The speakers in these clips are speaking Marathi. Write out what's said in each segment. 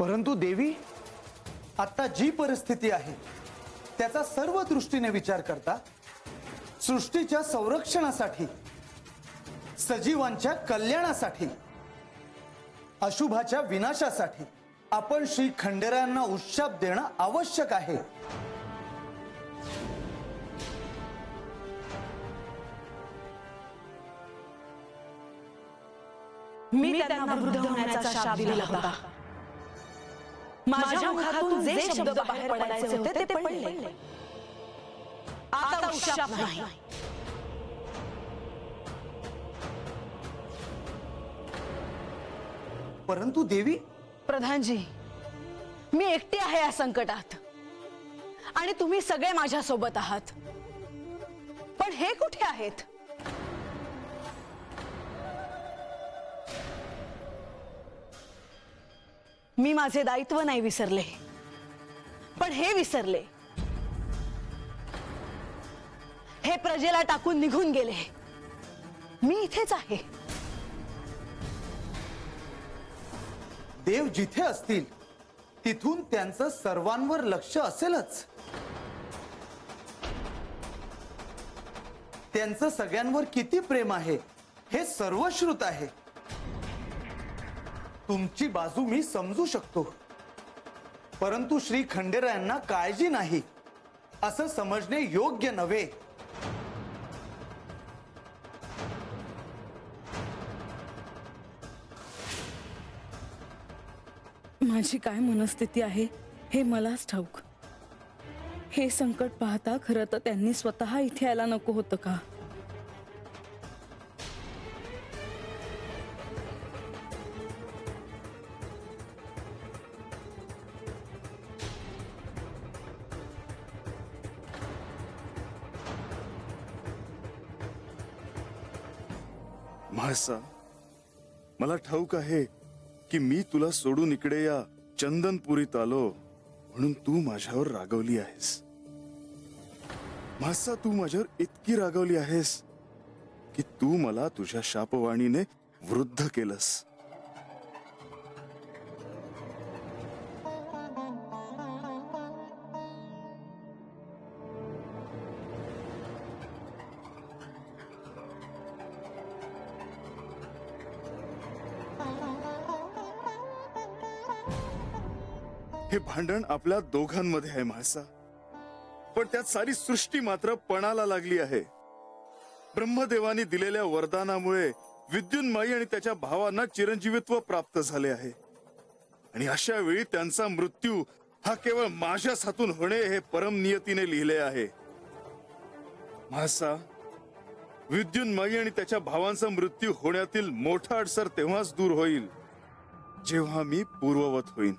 परंतु देवी, आता जी परिस्थिती आहे त्याचा सर्व दृष्टीने विचार करता सृष्टीच्या संरक्षणासाठी, सजीवांच्या कल्याणासाठी, अशुभाच्या विनाशासाठी आपण श्री खंडेरायांना उशाप देणं आवश्यक आहे। मी त्यांना वृद्ध होण्याचा शाप दिला होता। माझ्या मुखातून जे शब्द बाहेर पडायचे होते ते पडले। आता उशाप नाही। परंतु देवी, प्रधानजी, मी एकटी आहे या संकटात आणि तुम्ही सगळे माझ्या सोबत आहात। पण हे कुठे आहेत? मी माझे दायित्व नाही विसरले, पण हे विसरले। हे प्रजेला टाकून निघून गेले। मी इथेच आहे। देव जिथे असतील तिथून त्यांचं सर्वांवर लक्ष असेलच। त्यांचं सगळ्यांवर किती प्रेम आहे हे सर्वश्रुत आहे। तुमची बाजू मी समजू शकतो, परंतु श्री खंडेरायांना काळजी नाही असं समजणे योग्य नव्हे। माझी काय मनस्थिती आहे हे मलाच ठाऊक। हे संकट पाहता खरं तर त्यांनी स्वतः इथे यायला नको होतं का? म्हाळसा, मला ठाऊक आहे की मी तुला सोडून इकडे या चंदनपुरीत आलो म्हणून तू माझ्यावर रागवली आहेस। म्हाळसा, तू माझ्यावर इतकी रागवली आहेस की तू मला तुझ्या शापवाणीने वृद्ध केलंस। हे भांडण आपल्या दोघांमध्ये आहे म्हाळसा, पण त्यात सारी सृष्टी मात्र पणाला लागली आहे। ब्रह्मदेवानी दिलेल्या वरदानामुळे विद्युन्माई आणि त्याच्या भावांना चिरंजीवित्व प्राप्त झाले आहे आणि अशा वेळी त्यांचा मृत्यू हा केवळ माझ्याच हातून होणे हे परमनियतीने लिहिले आहे। म्हाळसा, विद्युन्माई आणि त्याच्या भावांचा मृत्यू होण्यातील मोठा अडसर तेव्हाच दूर होईल जेव्हा मी पूर्ववत होईन।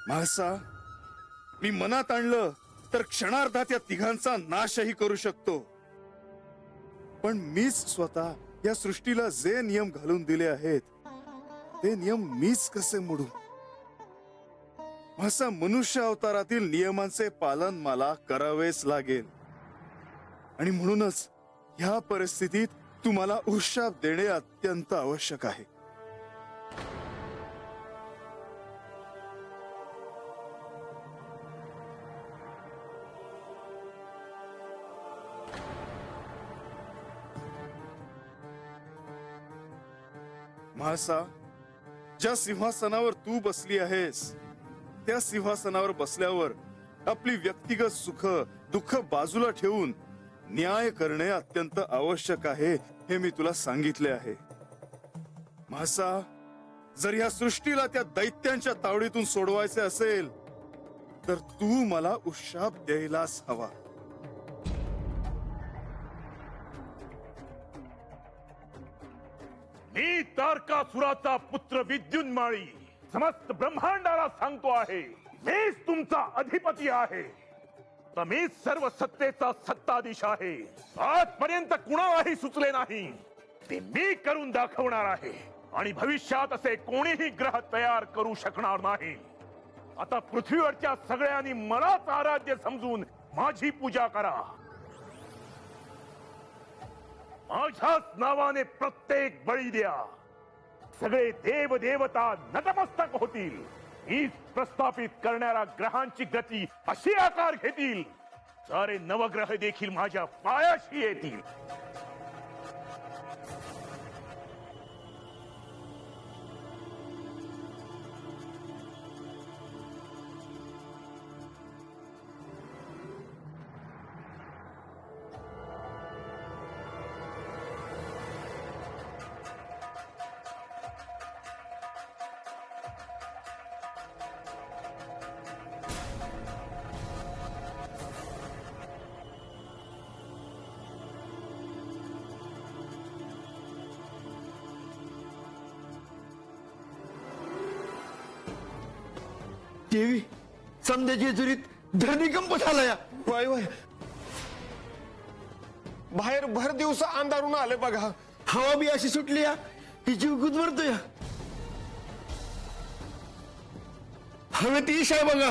म्हाळसा, मी मनात आणलं तर क्षणार्धात या तिघांचा नाशही करू शकतो, पण मीच स्वतः या सृष्टीला जे नियम घालून दिले आहेत ते नियम मीच कसे मोडू? म्हाळसा, मनुष्य अवतारातील नियमांचे पालन मला करावेच लागेल आणि म्हणूनच ह्या परिस्थितीत तुम्हाला उशाप देणे अत्यंत आवश्यक आहे। म्हाळसा, ज्या सिंहासनावर तू बसली आहेस त्या सिंहासनावर बसल्यावर आपली व्यक्तिगत सुख दुःख बाजूला ठेवून न्याय करणे अत्यंत आवश्यक आहे हे मी तुला सांगितले आहे। म्हाळसा, जर या सृष्टीला त्या दैत्यांच्या तावडीतून सोडवायचे असेल तर तू मला उशाप द्यायलाच हवा। मी तारकासुराचा पुत्र विद्युन्माळी समस्त ब्रह्मांडाला सांगतो आहे, मीच तुमचा अधिपती आहे। तर मीच सर्व सत्तेचा सत्ताधीश आहे। आजपर्यंत कुणालाही सुचले नाही ते मी करून दाखवणार आहे। आणि भविष्यात असे कोणीही ग्रह तयार करू शकणार नाही. आता पृथ्वीवरच्या सगळ्यांनी मलाच आराध्य समजून माझी पूजा करा. माझ्याच नावाने प्रत्येक बळी द्या. सगळे देव देवता नतमस्तक होतील. हीच प्रस्थापित करणाऱ्या ग्रहांची गती अशी आकार घेतील, सारे नवग्रह देखील माझ्या पायाशी येतील. देवी, समजायची जेजुरीत धरणीकंप झालाय. वय वय बाहेर भर दिवस अंधारून आले बघा. हवा बी अशी सुटली या की जीव गुदमरतोय. हवेत ईश आहे बघा.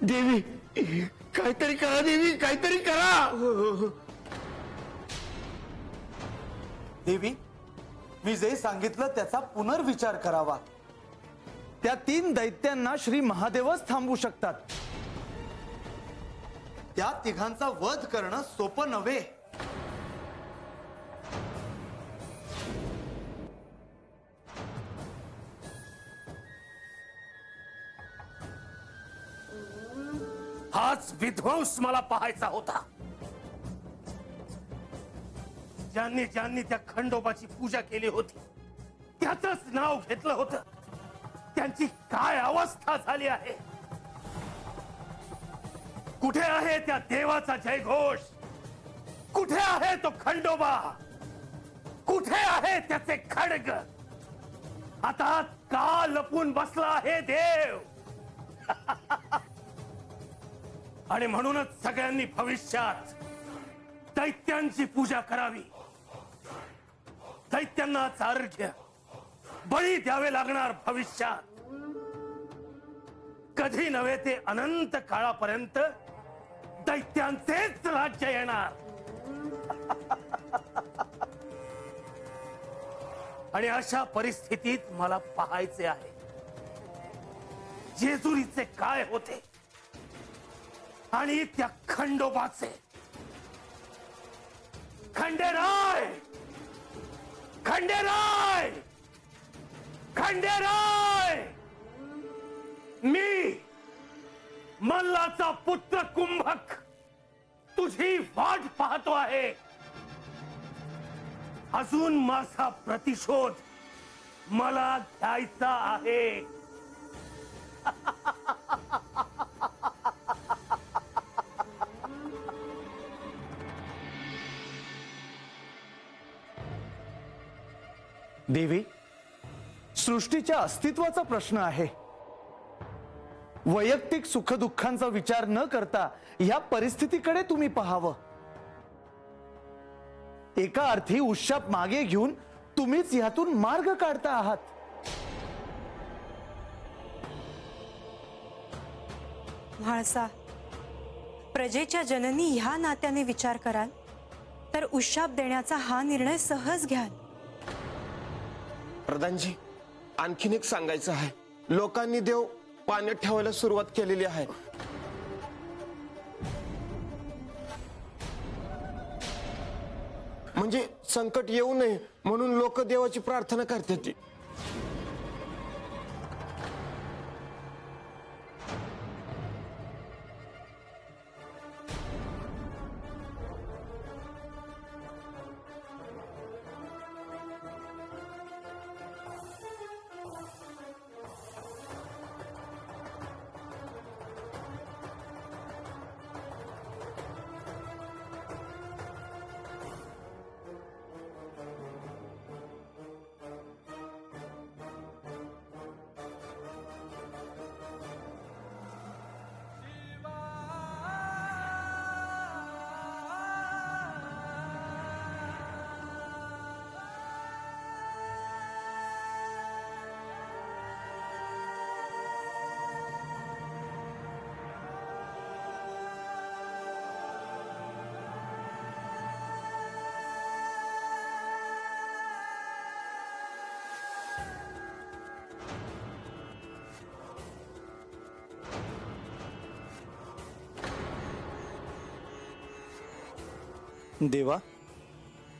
देवी, काहीतरी करा देवी, काहीतरी करा. देवी, मी जे सांगितलं त्याचा पुनर्विचार करावा. त्या 3 दैत्यांना श्री महादेवच थांबवू शकतात. त्या तिघांचा वध करणं सोपं नव्हे. हाच विध्वंस मला पाहायचा होता. ज्यांनी ज्यांनी त्या खंडोबाची पूजा केली होती, त्याचंच नाव घेतलं होतं, त्यांची काय अवस्था झाली आहे. कुठे आहे त्या देवाचा जयघोष? कुठे आहे तो खंडोबा? कुठे आहे त्याचे खड्ग? आता का लपून बसला आहे देव? आणि म्हणूनच सगळ्यांनी भविष्यात दैत्यांची पूजा करावी. दैत्यांनाच अर्घ्य बळी द्यावे लागणार भविष्यात. कधी नव्हे ते अनंत काळापर्यंत दैत्यांचेच राज्य येणार. आणि अशा परिस्थितीत मला पाहायचे आहे जेजुरीचे काय होते आणि त्या खंडोबाचे. खंडेराय, खंडेराय, खंडेराय, मी मल्लाचा पुत्र कुंभक तुझी वाट पाहतो आहे. अजून माझा प्रतिशोध मला घ्यायचा आहे. देवी, सृष्टीच्या अस्तित्वाचा प्रश्न आहे. वैयक्तिक सुखदुःखांचा विचार न करता या परिस्थितीकडे तुम्ही पाहावं. एका अर्थी उशाप मागे घेऊन तुम्हीच ह्यातून मार्ग काढता आहात. म्हाळसा, प्रजेच्या जननी ह्या नात्याने विचार कराल तर उशाप देण्याचा हा निर्णय सहज घ्याल. प्रधानजी, आणखीन एक सांगायचं आहे. लोकांनी देव पाण्यात ठेवायला सुरुवात केलेली आहे. म्हणजे संकट येऊ नये म्हणून लोक देवाची प्रार्थना करतात. देवा,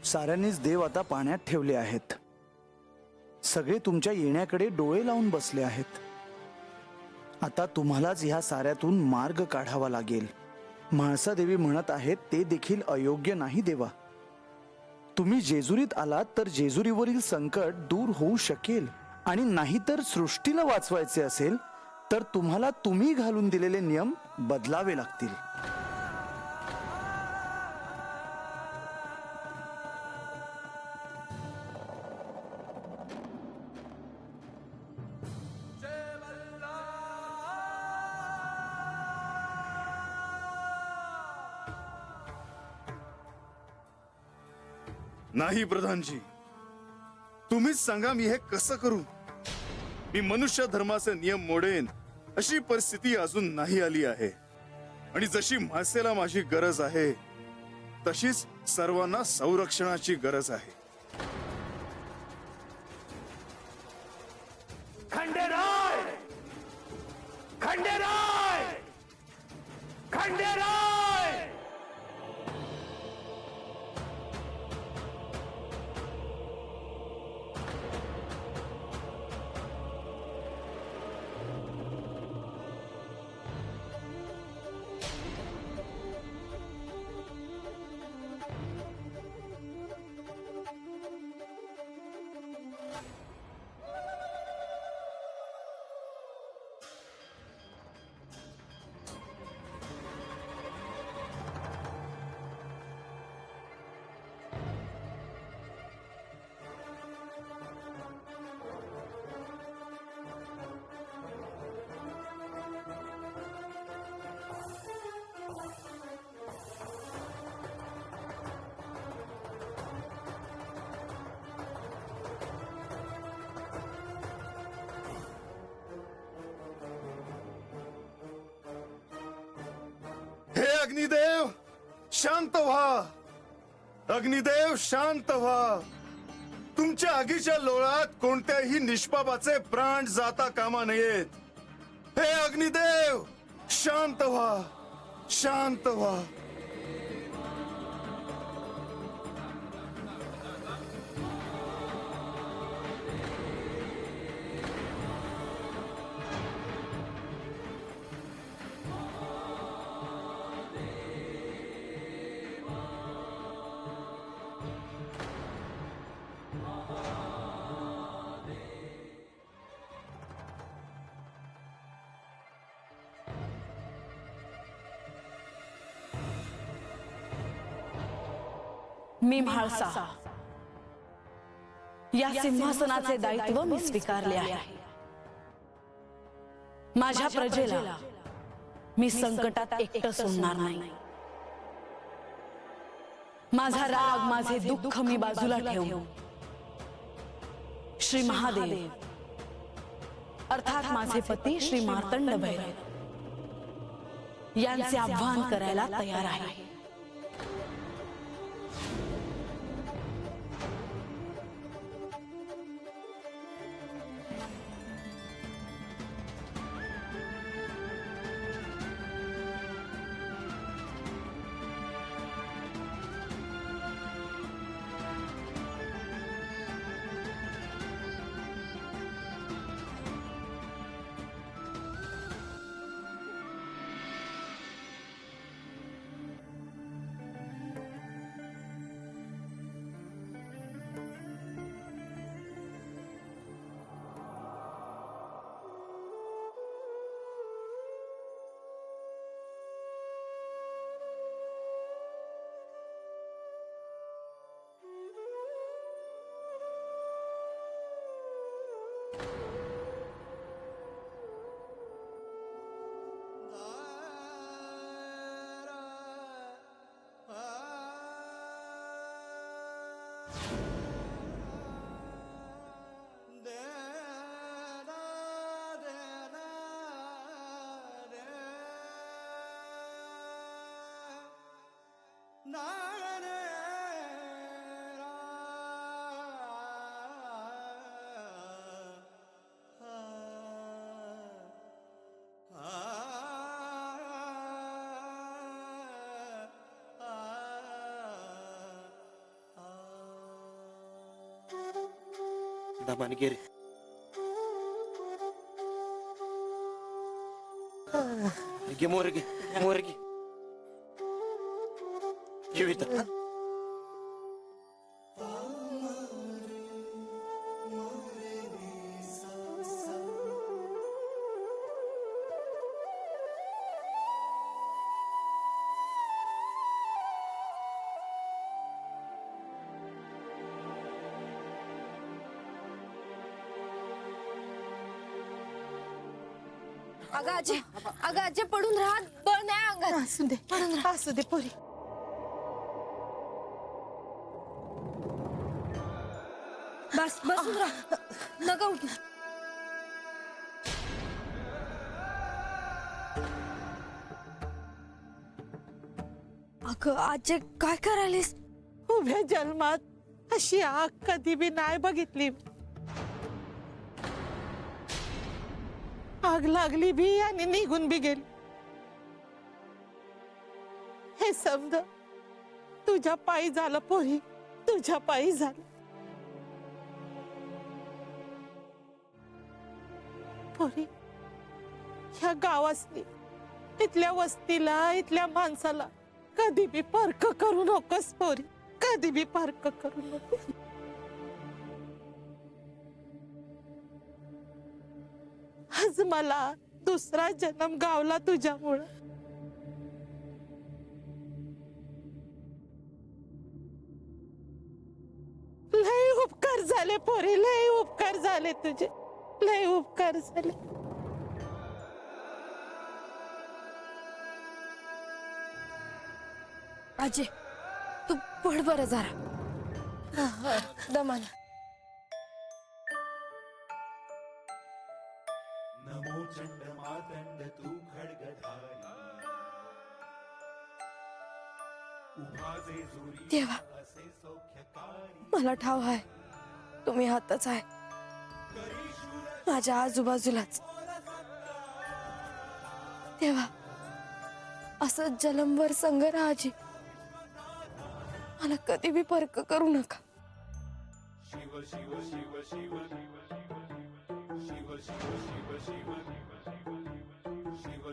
साऱ्यांनीच देव आता पाण्यात ठेवले आहेत. सगळे तुमच्या येण्याकडे डोळे लावून बसले आहेत. आता तुम्हालाच ह्या साऱ्यातून मार्ग काढावा लागेल. म्हाळसादेवी म्हणत आहेत ते देखील अयोग्य नाही देवा. तुम्ही जेजुरीत आलात तर जेजुरीवरील संकट दूर होऊ शकेल, आणि नाहीतर सृष्टीला वाचवायचे असेल तर तुम्हाला तुम्ही घालून दिलेले नियम बदलावे लागतील. नाही प्रधानजी, तुम्हीच सांगा मी हे कसं करू. मी मनुष्य धर्माचे नियम मोडेन अशी परिस्थिती अजून नाही आली आहे. आणि जशी म्हासेला माझी गरज आहे तशीच सर्वांना संरक्षणाची गरज आहे. खंडेराय, खंडेराय, खंडेराय. हे अग्निदेव शांत व्हा. अग्निदेव शांत व्हा. तुमच्या आगीच्या लोळात कोणत्याही निष्पापाचे प्राण जाता कामा नयेत. हे अग्निदेव शांत व्हा, शांत व्हा. मी म्हाळसा, या सिंहासनाचे दायित्व मी स्वीकारले आहे. माझ्या प्रजेला मी संकटात एकटं सोडणार नाही. माझा राग, माझे दुःख मी बाजूला ठेवून श्री महादेव अर्थात माझे पती श्री मार्तंड भैरव यांचे आव्हान करायला तयार आहे. दाबाने घे रे. घे मोर घे मोर घे. ठेव इथं. अगं आजी पडून राहत बळ नाही अंगात. असू दे पोरी. बसून राहा नका उठू. अगं आजी काय करायलीस? उभ्या जन्मात अशी आग कधी बी नाही बघितली. आग लागली बी आणि निघून बी गेली. हे समज तुझ्या पायी झालं पोरी, तुझ्या पायी झालं. पोरी ह्या गावासनी, इथल्या वस्तीला, इथल्या माणसाला कधी बी पारक करू नकोस पोरी, कधी बी पारक करू नकोस. आज मला दुसरा जन्म गावला तुझ्यामुळं. लय उपकार झाले पोरी, लय उपकार झाले तुझे, लय उपकार झाले. आजी तू पड बरं जरा दमान. देवा मला ठाव आहे तुम्ही हातच आहे माझ्या आजूबाजूलाच. देवा असं जलमवर संगर आजी मला कधी बी परक करू नका. शिव शिव शिव शिव शिव शिव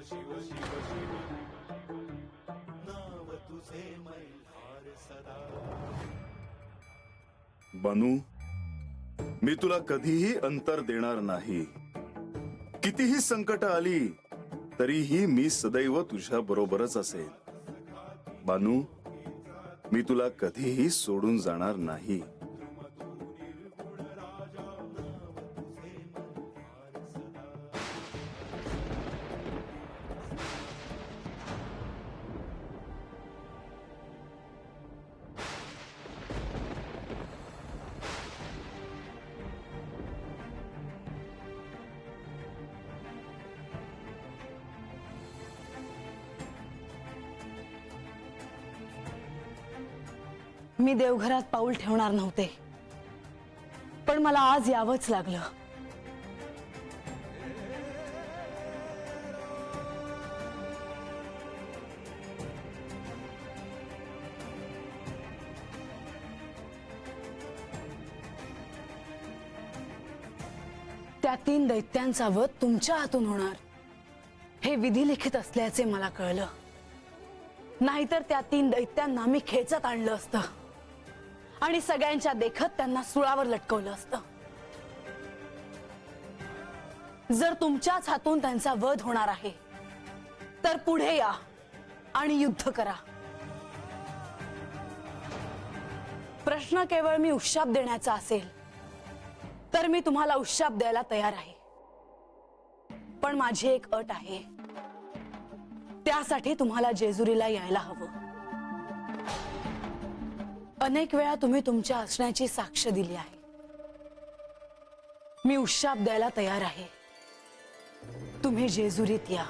शिव शिव नाव तुझे मल्हार सदा. बनू मी तुला कधीही अंतर देणार नाही. कितीही संकट आली तरीही मी सदैव तुझ्या बरोबरच असेल. बानू मी तुला कधीही सोडून जाणार नाही. मी देवघरात पाऊल ठेवणार नव्हते, पण मला आज यावंच लागलं. त्या 3 दैत्यांचा वध तुमच्या हातून होणार हे विधिलिखित असल्याचे मला कळलं. नाहीतर त्या 3 दैत्यांना मी खेचत आणलं असतं आणि सगळ्यांच्या देखत त्यांना सुळावर लटकवलं असतं. जर तुमच्याच हातून त्यांचा वध होणार आहे तर पुढे या आणि युद्ध करा. प्रश्न केवळ मी उशाप देण्याचा असेल तर मी तुम्हाला उशाप द्यायला तयार आहे, पण माझी एक अट आहे. त्यासाठी तुम्हाला जेजुरीला यायला हवं. अनेक वेळा तुम्ही तुमच्या असण्याची साक्ष दिली आहे. मी उशाप द्यायला तयार आहे. तुम्ही जेजुरीत या.